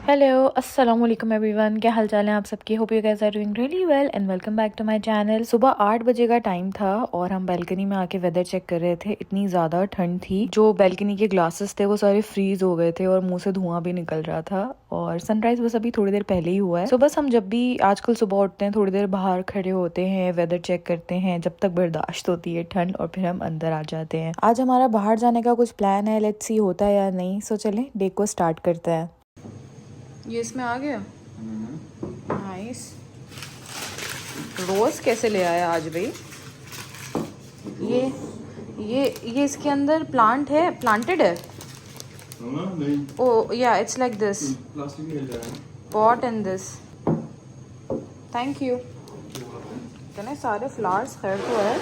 Hello अस्सलाम वालेकुम everyone, क्या हाल चाल है आप सबके। Hope you guys are doing really well and welcome back to my channel. सुबह 8 बजे का टाइम था और हम बैल्कनी में आके वेदर चेक कर रहे थे। इतनी ज़्यादा ठंड थी, जो बैल्कनी के ग्लासेस थे वो सारे फ्रीज हो गए थे और मुंह से धुआं भी निकल रहा था। और सनराइज बस अभी थोड़ी देर पहले ही हुआ है। सो बस हम जब भी आजकल सुबह उठते हैं थोड़ी देर बाहर खड़े होते हैं, वेदर चेक करते हैं जब तक बर्दाश्त होती है ठंड, और फिर हम अंदर आ जाते हैं। आज हमारा बाहर जाने का कुछ प्लान है, लेट्स सी होता है या नहीं। सो चलें डे को स्टार्ट करते हैं। ये इसमें आ गया, नाइस। रोज कैसे ले आया आज भाई? ये इसके अंदर प्लांट है, प्लांटेड है। नहीं, ओ या इट्स लाइक दिस प्लास्टिक में मिल जाएगा। Pot and this. Thank you. इतने सारे फ्लावर्स खैर तो है।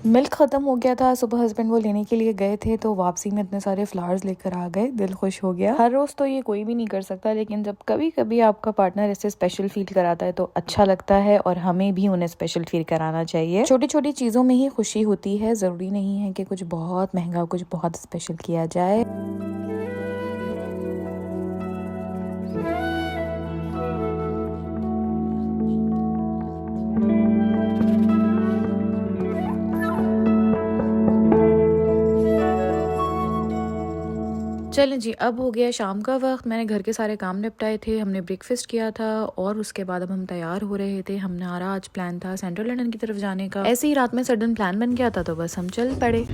मिल्क ख़त्म हो गया था, सुबह हस्बैंड वो लेने के लिए गए थे तो वापसी में इतने सारे फ्लावर्स लेकर आ गए। दिल खुश हो गया। हर रोज़ तो ये कोई भी नहीं कर सकता, लेकिन जब कभी कभी आपका पार्टनर इससे स्पेशल फील कराता है तो अच्छा लगता है, और हमें भी उन्हें स्पेशल फील कराना चाहिए। छोटी छोटी चीज़ों में ही खुशी होती है, ज़रूरी नहीं है कि कुछ बहुत महंगा, कुछ बहुत स्पेशल किया जाए। चलें जी, अब हो गया शाम का वक्त। मैंने घर के सारे काम निपटाए थे, हमने ब्रेकफास्ट किया था और उसके बाद अब हम तैयार हो रहे थे। हमारा आज प्लान था सेंट्रल लंदन की तरफ जाने का। ऐसे ही रात में सडन प्लान बन गया था तो बस हम चल पड़े।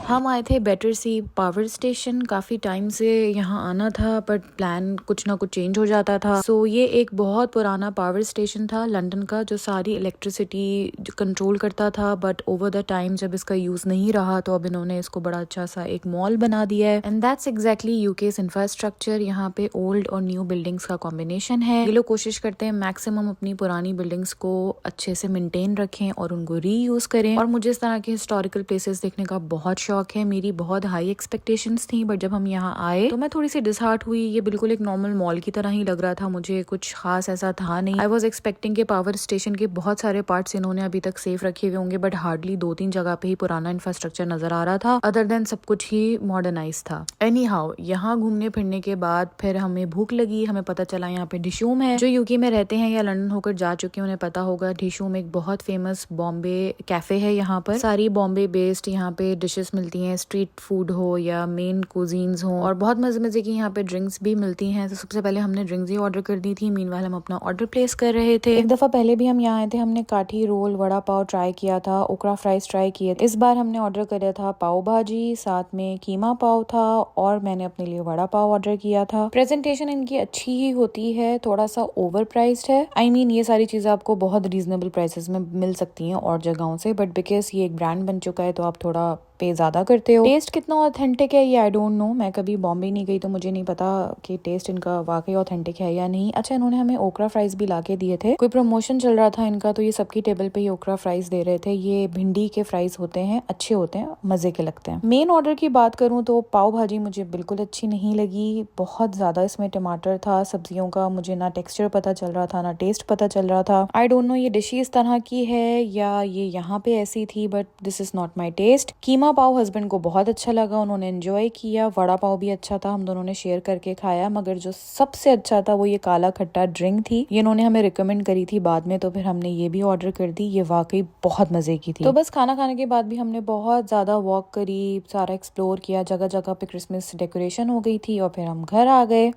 हम आए थे बैटरसी पावर स्टेशन। काफ़ी टाइम से यहाँ आना था बट प्लान कुछ ना कुछ चेंज हो जाता था। सो ये एक बहुत पुराना पावर स्टेशन था लंदन का, जो सारी इलेक्ट्रिसिटी कंट्रोल करता था। बट ओवर द टाइम जब इसका यूज़ नहीं रहा तो अब इन्होंने इसको बड़ा अच्छा सा एक मॉल बना दिया है। And that's exactly UK's infrastructure. यहाँ पे ओल्ड और न्यू बिल्डिंग्स का कॉम्बिनेशन है। ये लोग कोशिश करते हैं मैक्सिमम अपनी पुरानी बिल्डिंग्स को अच्छे से मेंटेन रखें और उनको रीयूज करें। और मुझे इस तरह के हिस्टोरिकल प्लेसेस देखने का बहुत शौक है। मेरी बहुत हाई एक्सपेक्टेशंस थी, बट जब हम यहाँ आए तो मैं थोड़ी सी डिसहार्ट हुई। ये बिल्कुल एक नॉर्मल मॉल की तरह ही लग रहा था मुझे, कुछ खास ऐसा था नहीं। आई वॉज एक्सपेक्टिंग के पावर स्टेशन के बहुत सारे पार्ट्स इन्होंने अभी तक सेफ रखे हुए होंगे, बट हार्डली 2-3 जगह पे ही पुराना इंफ्रास्ट्रक्चर नजर आ रहा था। अदर देन सब कुछ ही मॉडर्नाइज था। एनी हाउ, यहाँ घूमने फिरने के बाद फिर हमें भूख लगी। हमें पता चला यहाँ पे डिशूम है। जो यूके में रहते हैं या लंदन होकर जा चुके हैं उन्हें पता होगा, डिशूम एक बहुत फेमस बॉम्बे कैफे है। यहाँ पर सारी बॉम्बे बेस्ड यहाँ पे डिशेस मिलती हैं, स्ट्रीट फूड हो या मेन कुजीन्स हो, और बहुत मजे मजे की यहाँ पे ड्रिंक्स भी मिलती हैं। तो सबसे पहले हमने ड्रिंक्स ही ऑर्डर कर दी थी। मीनवाइल हम अपना ऑर्डर प्लेस कर रहे थे। एक दफा पहले भी हम यहाँ आए थे, हमने काठी रोल, वड़ा पाव ट्राई किया था, ओकरा फ्राइज ट्राई किए थे। इस बार हमने ऑर्डर किया था पाव भाजी, साथ में कीमा पाव था, और मैंने अपने लिए वड़ा पाव ऑर्डर किया था। प्रेजेंटेशन इनकी अच्छी ही होती है, थोड़ा सा ओवर प्राइस्ड है। आई मीन ये सारी चीजें आपको बहुत रीजनेबल प्राइसेस में मिल सकती हैं और जगहों से, बट बिकॉज ये एक ब्रांड बन चुका है तो आप थोड़ा पे ज्यादा करते हो। टेस्ट कितना ऑथेंटिक है ये आई डोंट नो, मैं कभी बॉम्बे नहीं गई तो मुझे नहीं पता कि टेस्ट इनका वाकई ऑथेंटिक है या नहीं। अच्छा, इन्होंने हमें ओकरा फ्राइज भी लाके दिए थे। कोई प्रमोशन चल रहा था इनका तो ये सबकी टेबल पे ही ओकरा फ्राइज दे रहे थे। ये भिंडी के फ्राइज होते हैं, अच्छे होते हैं, मजे के लगते हैं। मेन ऑर्डर की बात करूँ तो पाव भाजी मुझे बिल्कुल अच्छी नहीं लगी। बहुत ज्यादा इसमें टमाटर था, सब्जियों का मुझे ना टेक्सचर पता चल रहा था ना टेस्ट पता चल रहा था। आई डोंट नो ये डिश इस तरह की है या ये यहाँ पे ऐसी थी, but this is not my taste. Keema pav husband को बहुत अच्छा लगा, उन्होंने एंजॉय किया। वड़ा पाव भी अच्छा था, हम दोनों ने शेयर करके खाया। मगर जो सबसे अच्छा था वो ये काला खट्टा ड्रिंक थी। ये इन्होंने हमें रिकमेंड करी थी बाद में, तो फिर हमने ये भी ऑर्डर कर दी। ये वाकई बहुत मजे की थी। तो बस खाना खाने के बाद भी हमने बहुत ज्यादा वॉक करी, सारा एक्सप्लोर किया। जगह जगह पे क्रिसमस डेकोरेशन हो गई थी और फिर हम घर आ गए।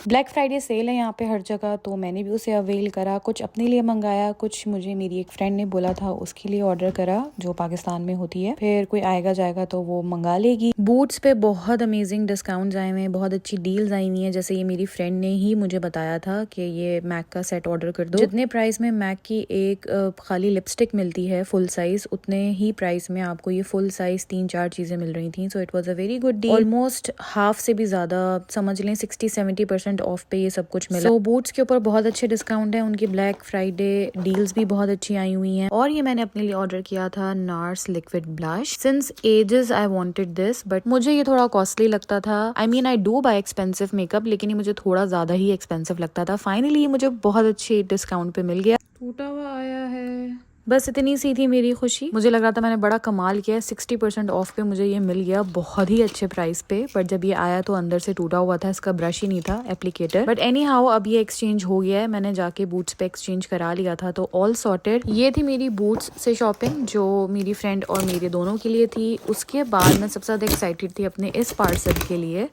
ब्लैक फ्राइडे सेल है यहाँ पे हर जगह, तो मैंने भी उसे अवेल करा। कुछ अपने लिए मंगाया, कुछ मुझे मेरी एक फ्रेंड ने बोला था उसके लिए ऑर्डर करा जो पाकिस्तान में होती है। फिर कोई आएगा जाएगा तो वो मंगा लेगी। बूट्स पे बहुत अमेजिंग डिस्काउंट्स आए हुए हैं, बहुत अच्छी डील्स आई हुई हैं। जैसे ये मेरी फ्रेंड ने ही मुझे बताया था कि ये मैक का सेट ऑर्डर कर दो। जितने प्राइस में मैक की एक खाली लिपस्टिक मिलती है फुल साइज, उतने ही प्राइस में आपको ये फुल साइज 3-4 चीजें मिल रही थी। So it was a very good deal. Almost half से भी ज्यादा, समझ लें 60-70% ऑफ पे ये सब कुछ मिला। तो बूट्स के ऊपर बहुत अच्छे डिस्काउंट है। उनकी ब्लैक फ्राइडे डील्स भी बहुत अच्छी आई हुई हैं। और ये मैंने अपने लिए ऑर्डर किया था nurse liquid blush. Since ages I wanted this, but मुझे ये थोड़ा कॉस्टली लगता था। I mean I do by expensive makeup, लेकिन ये मुझे थोड़ा ज्यादा ही एक्सपेंसिव लगता था। फाइनली ये मुझे बहुत अच्छे डिस्काउंट पे मिल गया। टूटा हुआ आया है, बस इतनी सी थी मेरी खुशी। मुझे लग रहा था मैंने बड़ा कमाल किया, 60% ऑफ पे मुझे ये मिल गया बहुत ही अच्छे प्राइस पे। बट जब ये आया तो अंदर से टूटा हुआ था, इसका ब्रश ही नहीं था, एप्लीकेटर। बट एनी हाउ अब ये एक्सचेंज हो गया है। मैंने जाके बूट्स पे एक्सचेंज करा लिया था, तो ऑल सॉर्टेड। ये थी मेरी बूट्स से शॉपिंग जो मेरी फ्रेंड और मेरे दोनों के लिए थी। उसके बाद मैं सबसे ज्यादा एक्साइटेड थी अपने इस पार्सल के लिए।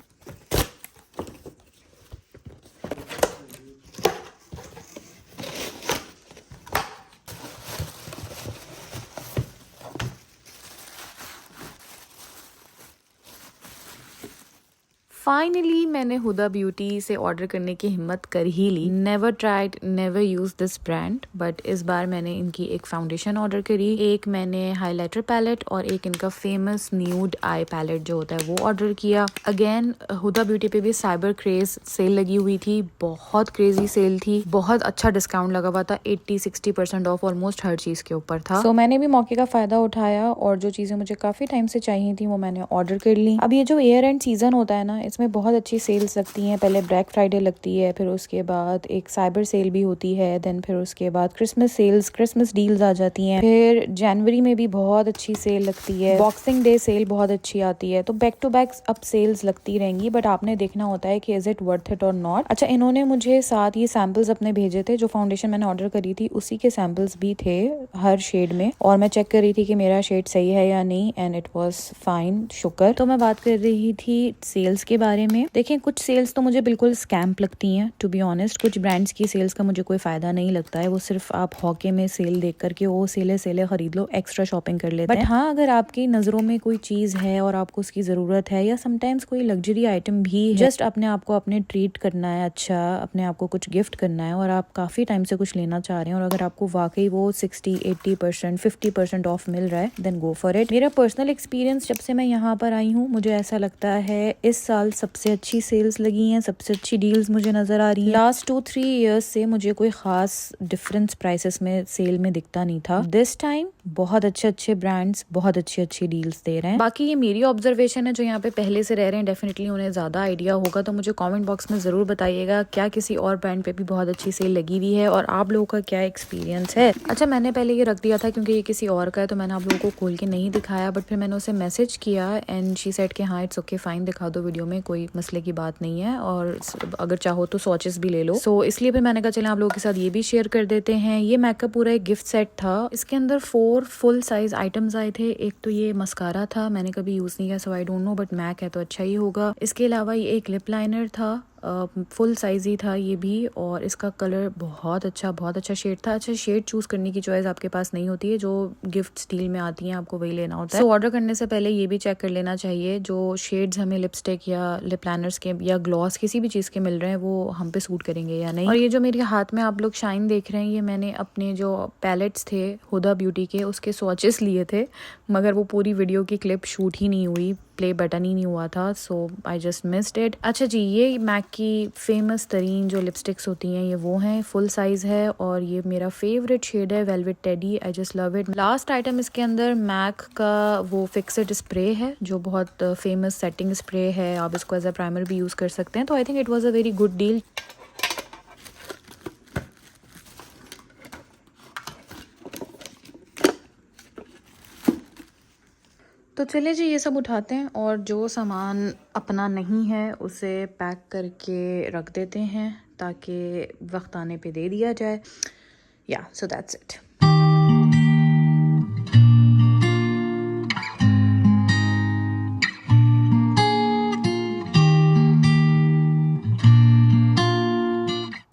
फाइनली मैंने हुदा ब्यूटी से ऑर्डर करने की हिम्मत कर ही ली। Never tried, never use this brand, but इस बार मैंने इनकी एक फाउंडेशन ऑर्डर करी, एक मैंने हाइलाइटर पैलेट और एक इनका फेमस न्यूड आई पैलेट जो होता है वो ऑर्डर किया। अगेन हुदा ब्यूटी पे भी साइबर क्रेज सेल लगी हुई थी, बहुत क्रेजी सेल थी, बहुत अच्छा डिस्काउंट लगा हुआ था, 80-60% ऑफ ऑलमोस्ट हर चीज के ऊपर था। सो मैंने भी मौके का फायदा उठाया और जो चीजें मुझे काफी टाइम से चाहिए थी वो मैंने ऑर्डर कर ली। अब ये जो ईयर एंड सीजन होता है ना, इसमें बहुत अच्छी सेल्स लगती हैं। पहले ब्लैक फ्राइडे लगती है, फिर उसके बाद एक साइबर सेल भी होती है, देन फिर उसके बाद क्रिसमस सेल्स, क्रिसमस डील्स आ जाती हैं। फिर जनवरी में भी बहुत अच्छी सेल लगती है, बॉक्सिंग डे सेल बहुत अच्छी आती है। तो बैक टू बैक अब सेल्स लगती रहेंगी, बट आपने देखना होता है कि इज इट वर्थ इट और नॉट। अच्छा, इन्होंने मुझे साथ ये सैंपल्स अपने भेजे थे, जो फाउंडेशन मैंने ऑर्डर करी थी उसी के सैंपल्स भी थे हर शेड में, और मैं चेक कर रही थी कि मेरा शेड सही है या नहीं, एंड इट वॉज फाइन, शुक्र। तो मैं बात कर रही थी सेल्स के बारे में। देखें, कुछ सेल्स तो मुझे बिल्कुल स्कैम्प लगती हैं, टू बी ऑनेस्ट। कुछ ब्रांड्स की सेल्स का मुझे कोई फायदा नहीं लगता है, वो सिर्फ आप हॉके में सेल देख करके वो सेले खरीद लो, एक्स्ट्रा शॉपिंग कर लेते हैं। बट हाँ, अगर आपकी नजरों में कोई चीज है और आपको उसकी जरूरत है, या समटाइम्स कोई लग्जरी आइटम भी है, जस्ट अपने आप को अपने ट्रीट करना है, अच्छा अपने आप को कुछ गिफ्ट करना है, और आप काफी टाइम से कुछ लेना चाह रहे हैं, और अगर आपको वाकई वो 60-80% 50% ऑफ मिल रहा है, देन गो फॉर इट। मेरा पर्सनल एक्सपीरियंस, जब से मैं यहाँ पर आई हूँ, मुझे ऐसा लगता है इस साल सबसे अच्छी सेल्स लगी हैं, सबसे अच्छी डील्स मुझे नजर आ रही हैं। लास्ट 2-3 ईयर्स से मुझे कोई खास डिफरेंस प्राइसेस में सेल में दिखता नहीं था। दिस टाइम बहुत अच्छे ब्रांड्स बहुत अच्छी डील्स दे रहे हैं। बाकी ये मेरी ऑब्जर्वेशन है, जो यहाँ पे पहले से रह रहे हैं डेफिनेटली उन्हें ज्यादा आइडिया होगा, तो मुझे कमेंट बॉक्स में जरूर बताइएगा क्या किसी और ब्रांड पे भी बहुत अच्छी सेल लगी हुई है, और आप लोगों का क्या एक्सपीरियंस है। अच्छा, मैंने पहले ये रख दिया था क्योंकि ये किसी और का है, तो मैंने आप लोगों को खोल के नहीं दिखाया, बट फिर मैंने उसे मैसेज किया एंड शी सेड कि हाँ इट्स ओके फाइन, दिखा दो वीडियो में, कोई मसले की बात नहीं है, और अगर चाहो तो स्वॉचेस भी ले लो। सो इसलिए फिर मैंने कहा चले आप लोगों के साथ ये भी शेयर कर देते हैं। ये मैक का पूरा एक गिफ्ट सेट था, इसके अंदर 4 फुल साइज आइटम्स आए थे। एक तो ये मस्कारा था, मैंने कभी यूज नहीं किया so I don't know, but MAC है तो अच्छा ही होगा। इसके अलावा ये एक लिप लाइनर था, फुल साइज ही था ये भी, और इसका कलर बहुत अच्छा शेड था। अच्छा, शेड चूज करने की चॉइस आपके पास नहीं होती है, जो गिफ्ट स्टील में आती है आपको वही लेना होता है। तो ऑर्डर करने से पहले ये भी चेक कर लेना चाहिए जो शेड्स हमें लिपस्टिक या लिप लाइनर्स के या ग्लॉस किसी भी चीज के मिल रहे हैं वो हम पे सूट करेंगे या नहीं। और ये जो मेरे हाथ में आप लोग शाइन देख रहे हैं, ये मैंने अपने जो पैलेट्स थे हुदा ब्यूटी के, उसके स्वॉचेस लिए थे, मगर वो पूरी वीडियो की क्लिप शूट ही नहीं हुई, प्ले बटन ही नहीं हुआ था, सो आई जस्ट मिस्ड इट। अच्छा जी, ये मैक की फेमस तरीन जो लिपस्टिक्स होती हैं ये वो हैं, फुल साइज है, और ये मेरा फेवरेट शेड है velvet teddy, I just love it. Last item इसके अंदर मैक का वो फिक्सड स्प्रे है जो बहुत फेमस सेटिंग स्प्रे है, आप इसको एज अ प्राइमर भी यूज कर सकते हैं, तो I think it was a very good deal. तो चलिए जी, ये सब उठाते हैं और जो सामान अपना नहीं है उसे पैक करके रख देते हैं ताकि वक्त आने पे दे दिया जाए। या सो दैट्स इट।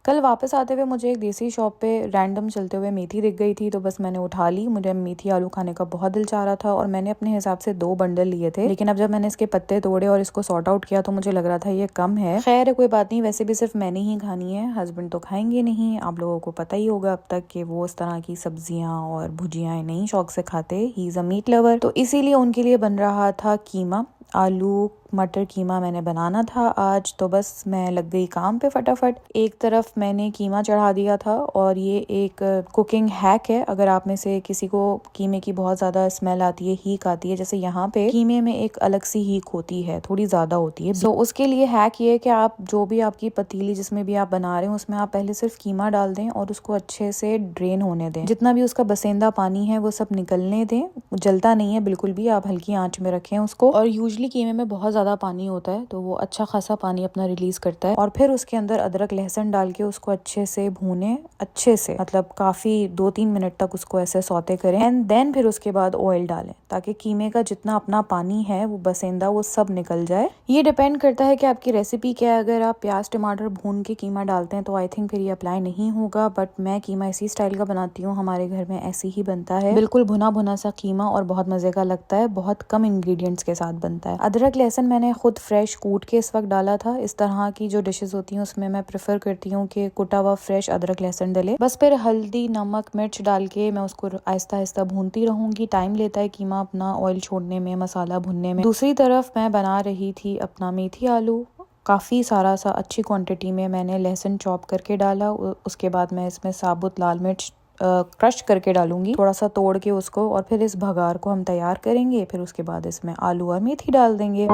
कल वापस आते हुए मुझे एक देसी शॉप पे रैंडम चलते हुए मेथी दिख गई थी, तो बस मैंने उठा ली। मुझे मेथी आलू खाने का बहुत दिल चाह रहा था और मैंने अपने हिसाब से 2 बंडल लिए थे, लेकिन अब जब मैंने इसके पत्ते तोड़े और इसको सॉर्ट आउट किया तो मुझे लग रहा था ये कम है। खैर कोई बात नहीं, वैसे भी सिर्फ मैंने ही खानी है, हस्बैंड तो खाएंगे नहीं। आप लोगों को पता ही होगा अब तक कि वो इस तरह की सब्जियां और भुजियाएं नहीं शौक से खाते। He is a meat lover, तो इसीलिए उनके लिए बन रहा था कीमा। आलू मटर कीमा मैंने बनाना था आज, तो बस मैं लग गई काम पे फटाफट। एक तरफ मैंने कीमा चढ़ा दिया था और ये एक कुकिंग हैक है, अगर आप में से किसी को कीमे की बहुत ज्यादा स्मेल आती है, हीक आती है, जैसे यहाँ पे कीमे में एक अलग सी हीक होती है, थोड़ी ज्यादा होती है, तो उसके लिए हैक ये है कि आप जो भी आपकी पतीली जिसमें भी आप बना रहे हो उसमें आप पहले सिर्फ कीमा डाल दें और उसको अच्छे से ड्रेन होने दें। जितना भी उसका बसेंदा पानी है वो सब निकलने दें। जलता नहीं है बिल्कुल भी, आप हल्की आंच में रखें उसको। और यूजली कीमे में बहुत ज्यादा पानी होता है तो वो अच्छा खासा पानी अपना रिलीज करता है। और फिर उसके अंदर अदरक लहसुन डाल के उसको अच्छे से भूने, अच्छे से मतलब काफी 2-3 मिनट तक उसको ऐसे सौते करें एंड देन फिर उसके बाद ऑयल डालें, ताकि कीमे का जितना अपना पानी है वो बसेंदा वो सब निकल जाए। ये डिपेंड करता है कि आपकी रेसिपी क्या है। अगर आप प्याज टमाटर भून के कीमा डालते हैं तो आई थिंक फिर ये अप्लाई नहीं होगा, बट मैं कीमा इसी स्टाइल का बनाती हूँ, हमारे घर में ऐसे ही बनता है, बिल्कुल भुना भुना सा कीमा, और बहुत मजे का लगता है, बहुत कम इंग्रेडिएंट्स के साथ बनता है। अदरक लहसुन मैंने खुद फ्रेश कूट के इस वक्त डाला था। इस तरह की जो डिशेस होती हैं उसमें मैं प्रेफर करती हूँ कि कुटा हुआ फ्रेश अदरक लहसुन डले। बस फिर हल्दी नमक मिर्च डाल के मैं उसको आहिस्ता आहिस्ता भूनती रहूंगी। टाइम लेता है कीमा अपना ऑयल छोड़ने में, मसाला भुनने में। दूसरी तरफ मैं बना रही थी अपना मेथी आलू। काफ़ी सारा सा अच्छी क्वांटिटी में मैंने लहसुन चॉप करके डाला। उसके बाद मैं इसमें साबुत लाल मिर्च क्रश करके डालूंगी, थोड़ा सा तोड़ के उसको, और फिर इस भगार को हम तैयार करेंगे। फिर उसके बाद इसमें आलू और मेथी डाल देंगे।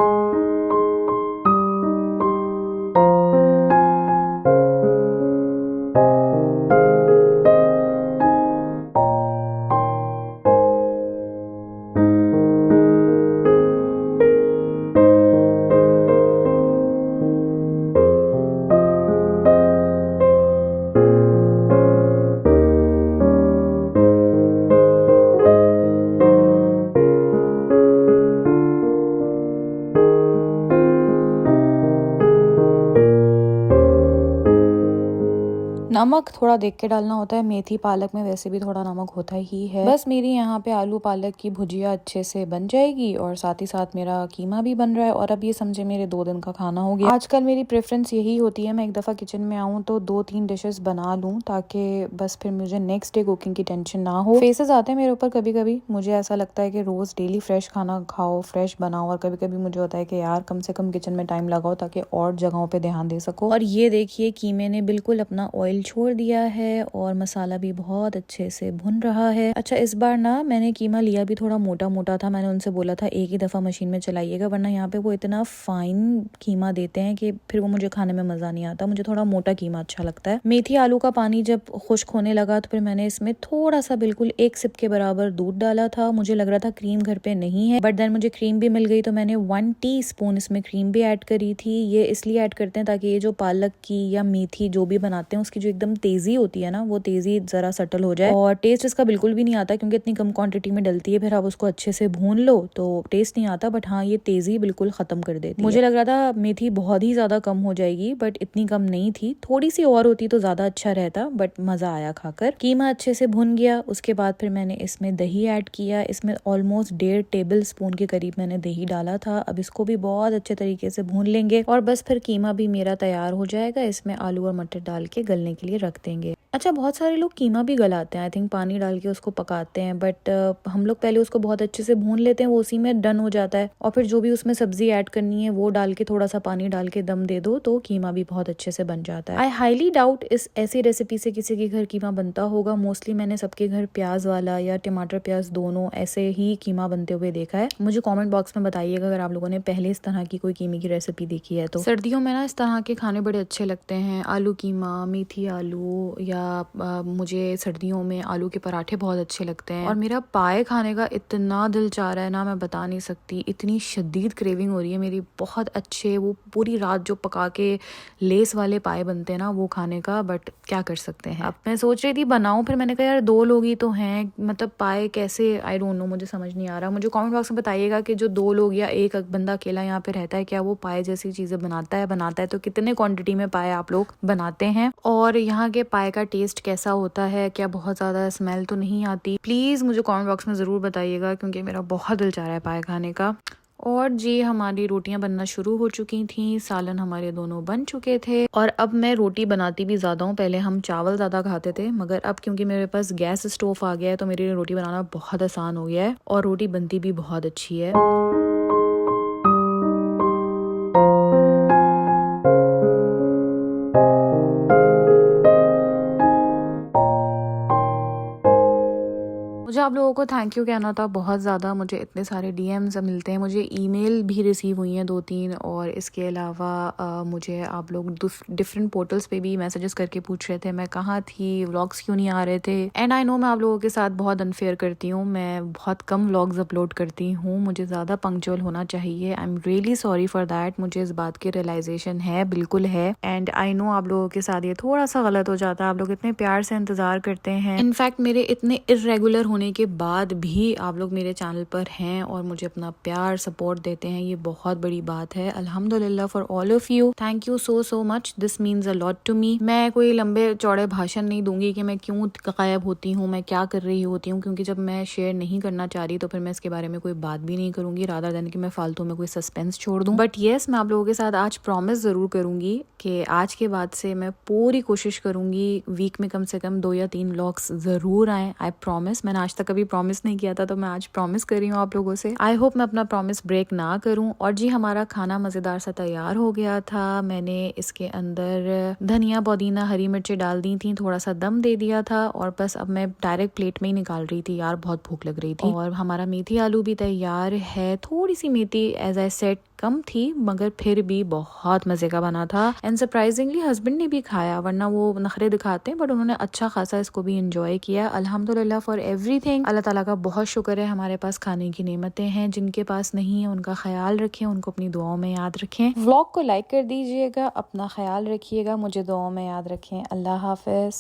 नमक थोड़ा देख के डालना होता है, मेथी पालक में वैसे भी थोड़ा नमक होता ही है। बस मेरी यहाँ पे आलू पालक की भुजिया अच्छे से बन जाएगी और साथ ही साथ मेरा कीमा भी बन रहा है। और अब ये समझे मेरे 2 दिन का खाना हो गया। आजकल मेरी प्रेफरेंस यही होती है, मैं एक दफा किचन में आऊँ तो 2-3 डिशेस बना लूँ, ताकि बस फिर मुझे नेक्स्ट डे कुकिंग की टेंशन ना हो। फेसेस आते हैं मेरे ऊपर कभी कभी, मुझे ऐसा लगता है कि रोज डेली फ्रेश खाना खाओ, फ्रेश बनाओ, और कभी कभी मुझे होता है कि यार कम से कम किचन में टाइम लगाओ ताकि और जगहों पे ध्यान दे सको। और ये देखिए कीमे ने बिल्कुल अपना ऑयल छोड़ दिया है और मसाला भी बहुत अच्छे से भुन रहा है। अच्छा, इस बार ना मैंने कीमा लिया भी थोड़ा मोटा मोटा था। मैंने उनसे बोला था एक ही दफा मशीन में चलाइएगा, वरना यहाँ पे वो इतना फाइन कीमा देते हैं कि फिर वो मुझे खाने में मजा नहीं आता। मुझे थोड़ा मोटा कीमा अच्छा लगता है। मेथी आलू का पानी जब खुश्क होने लगा तो फिर मैंने इसमें थोड़ा सा बिल्कुल 1 सिप के बराबर दूध डाला था। मुझे लग रहा था क्रीम घर पे नहीं है, बट देन मुझे क्रीम भी मिल गई तो मैंने 1 टीस्पून इसमें क्रीम भी ऐड करी थी। ये इसलिए ऐड करते हैं ताकि ये जो पालक की या मेथी जो भी बनाते हैं उसकी जो एकदम तेजी होती है ना, वो तेजी जरा सटल हो जाए। और टेस्ट इसका बिल्कुल भी नहीं आता क्योंकि इतनी कम क्वांटिटी में डलती है। फिर आप उसको अच्छे से भून लो तो टेस्ट नहीं आता, बट हाँ ये तेजी बिल्कुल खत्म कर देती है। मुझे लग रहा था मेथी बहुत ही ज्यादा कम हो जाएगी, बट इतनी कम नहीं थी। थोड़ी सी और होती तो ज्यादा अच्छा रहता, बट मजा आया खाकर। कीमा अच्छे से भुन गया। उसके बाद फिर मैंने इसमें दही ऐड किया। इसमें ऑलमोस्ट 1.5 टेबल स्पून के करीब मैंने दही डाला था। अब इसको भी बहुत अच्छे तरीके से भून लेंगे और बस फिर कीमा भी मेरा तैयार हो जाएगा। इसमें आलू और मटर डाल के गलने के लिए रख देंगे। अच्छा, बहुत सारे लोग कीमा भी गलाते हैं, आई थिंक पानी डाल के उसको पकाते हैं, बट हम लोग पहले उसको बहुत अच्छे से भून लेते हैं, वो उसी में डन हो जाता है। और फिर जो भी उसमें सब्जी ऐड करनी है वो डाल के थोड़ा सा पानी डाल के दम दे दो तो कीमा भी बहुत अच्छे से बन जाता है। आई हाईली डाउट इस ऐसी रेसिपी से किसी के घर कीमा बनता होगा। मोस्टली मैंने सबके घर प्याज वाला या टमाटर प्याज दोनों ऐसे ही कीमा बनते हुए देखा है। मुझे कॉमेंट बॉक्स में बताइएगा अगर आप लोगों ने पहले इस तरह की कोई कीमे की रेसिपी देखी है तो। सर्दियों में ना इस तरह के खाने बड़े अच्छे लगते हैं, आलू कीमा, मेथी आलू या मुझे सर्दियों में आलू के पराठे बहुत अच्छे लगते हैं और मेरा पाए खाने का इतना दिल चाह रहा है ना, मैं बता नहीं सकती। इतनी शदीद क्रेविंग हो रही है मेरी बहुत अच्छे, वो पूरी रात जो पका के लेस वाले पाए बनते हैं ना, वो खाने का। बट क्या कर सकते हैं। अब मैं सोच रही थी बनाऊं, फिर मैंने कहा यार 2 लोग ही तो हैं, मतलब पाए कैसे, आई डोंट नो, मुझे समझ नहीं आ रहा। मुझे कमेंट बॉक्स में बताइएगा कि जो 2 लोग या एक बंदा अकेला यहाँ पे रहता है, क्या वो पाए जैसी चीजें बनाता है तो कितने क्वांटिटी में पाए आप लोग बनाते हैं, और यहाँ के पाए का टेस्ट कैसा होता है, क्या बहुत ज्यादा स्मेल तो नहीं आती। प्लीज मुझे कमेंट बॉक्स में जरूर बताइएगा, क्योंकि मेरा बहुत दिल चाह रहा है पाए खाने का। और जी हमारी रोटियां बनना शुरू हो चुकी थी, सालन हमारे दोनों बन चुके थे। और अब मैं रोटी बनाती भी ज़्यादा हूँ, पहले हम चावल ज़्यादा खाते थे, मगर अब क्योंकि मेरे पास गैस स्टोव आ गया है तो मेरी रोटी बनाना बहुत आसान हो गया है और रोटी बनती भी बहुत अच्छी है। मुझे आप लोगों को थैंक यू कहना था बहुत ज़्यादा। मुझे इतने सारे डीएम्स मिलते हैं, मुझे ईमेल भी रिसीव हुई हैं 2-3, और इसके अलावा मुझे आप लोग डिफरेंट पोर्टल्स पे भी मैसेजेस करके पूछ रहे थे मैं कहाँ थी, व्लॉग्स क्यों नहीं आ रहे थे। एंड आई नो मैं आप लोगों के साथ बहुत अनफेयर करती हूँ, मैं बहुत कम व्लॉग्स अपलोड करती हूँ, मुझे ज़्यादा पंक्चुअल होना चाहिए। I am really sorry for that, मुझे इस बात की रियलाइजेशन है, बिल्कुल है। एंड आई नो आप लोगों के साथ ये थोड़ा सा गलत हो जाता है, आप लोग इतने प्यार से इंतज़ार करते हैं। इनफैक्ट मेरे इतने इरेगुलर होने के बाद भी आप लोग मेरे चैनल पर हैं और मुझे अपना प्यार सपोर्ट देते हैं, ये बहुत बड़ी बात है। अल्हम्दुलिल्लाह for all of you, thank you so much, this means a lot to me. मैं कोई लंबे चौड़े भाषण नहीं दूंगी कि मैं क्यों गायब होती हूँ, मैं क्या कर रही होती हूँ, क्योंकि जब मैं शेयर नहीं करना चाह रही तो फिर मैं इसके बारे में कोई बात भी नहीं करूंगी, रादर देन कि मैं फालतू में कोई सस्पेंस छोड़ दूं। बट येस, मैं आप लोगों के साथ आज प्रॉमिस जरूर करूंगी कि आज के बाद से मैं पूरी कोशिश करूंगी वीक में कम से कम 2 या 3 व्लॉग्स जरूर आए। आई प्रॉमिस, मैंने आज तक कभी प्रॉमिस नहीं किया था तो मैं आज प्रॉमिस कर रही हूँ आप लोगों से। आई होप मैं अपना प्रॉमिस ब्रेक ना करूँ। और जी हमारा खाना मजेदार सा तैयार हो गया था, मैंने इसके अंदर धनिया पुदीना हरी मिर्चें डाल दी थी, थोड़ा सा दम दे दिया था और बस अब मैं डायरेक्ट प्लेट में ही निकाल रही थी। यार बहुत भूख लग रही थी। और हमारा मेथी आलू भी तैयार है, थोड़ी सी मेथी एज आई सेड कम थी, मगर फिर भी बहुत मजे का बना था। एंड सरप्राइजिंगली हस्बैंड ने भी खाया, वरना वो नखरे दिखाते हैं, बट उन्होंने अच्छा खासा इसको भी एंजॉय किया। अल्हम्दुलिल्लाह फॉर एवरीथिंग। अल्लाह ताला का बहुत शुक्र है, हमारे पास खाने की नेमतें हैं। जिनके पास नहीं है उनका ख्याल रखें, उनको अपनी दुआओं में याद रखें। व्लॉग को लाइक कर दीजिएगा, अपना ख्याल रखिएगा, मुझे दुआओं में याद रखें। अल्लाह हाफिज।